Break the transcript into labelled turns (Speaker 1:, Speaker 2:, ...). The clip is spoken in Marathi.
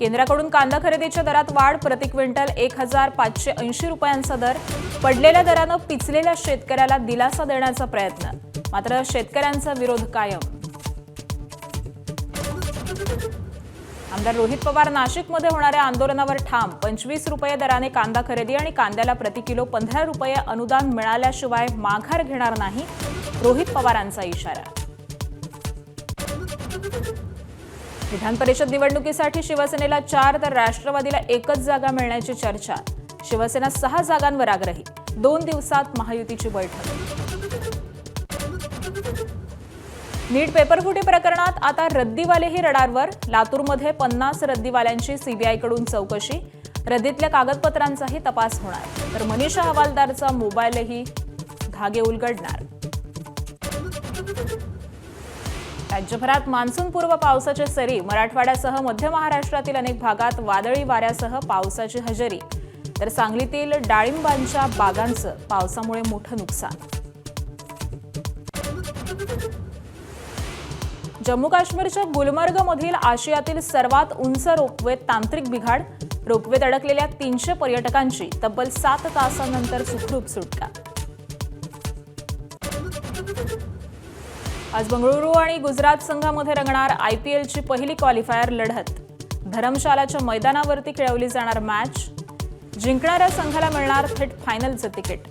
Speaker 1: केंद्राकडून कांदा खरेदीच्या दरात वाढ, प्रति क्विंटल 1580 रुपयांचा दर. पडलेल्या दरानं पिचलेल्या शेतकऱ्याला दिलासा देण्याचा प्रयत्न, मात्र शेतकऱ्यांचा विरोध कायम. आमदार रोहित पवार नाशिकमध्ये होणाऱ्या आंदोलनावर ठाम. 25 रुपये दराने कांदा खरेदी आणि कांद्याला प्रति किलो 15 रुपये अनुदान मिळाल्याशिवाय माघार घेणार नाही, रोहित पवारांचा इशारा. विधान परिषद निवडणुकीसाठी शिवसेनेला 4 तर राष्ट्रवादीला 1च जागा मिळण्याची चर्चा. शिवसेना 6 जागांवर आग्रही. 2 दिवसात महायुतीची बैठक. नीट पेपरफुटी प्रकरणात आता रद्दीवालेही रडारवर. लातूरमध्ये 50 रद्दीवाल्यांची सीबीआयकडून चौकशी. रद्दीतल्या कागदपत्रांचाही तपास होणार, तर मनीषा हवालदारचा मोबाईलही धागे उलगडणार. राज्यभरात मान्सूनपूर्व पावसाच्या सरी. मराठवाड्यासह मध्य महाराष्ट्रातील अनेक भागात वादळी वाऱ्यासह पावसाची हजेरी, तर सांगलीतील डाळिंबांच्या बागांचं पावसामुळे मोठं नुकसान. जम्मू काश्मीरच्या गुलमर्गमधील आशियातील सर्वात उंच रोपवेत तांत्रिक बिघाड. रोपवेत अडकलेल्या 300 पर्यटकांची तब्बल 7 तासांनंतर सुखरूप सुटका. आज बंगळुरू आणि गुजरात संघामध्ये रंगणार आयपीएलची पहिली क्वालिफायर लढत. धरमशालाच्या मैदानावरती खेळवली जाणार मॅच. जिंकणाऱ्या संघाला मिळणार थेट फायनलचं तिकीट.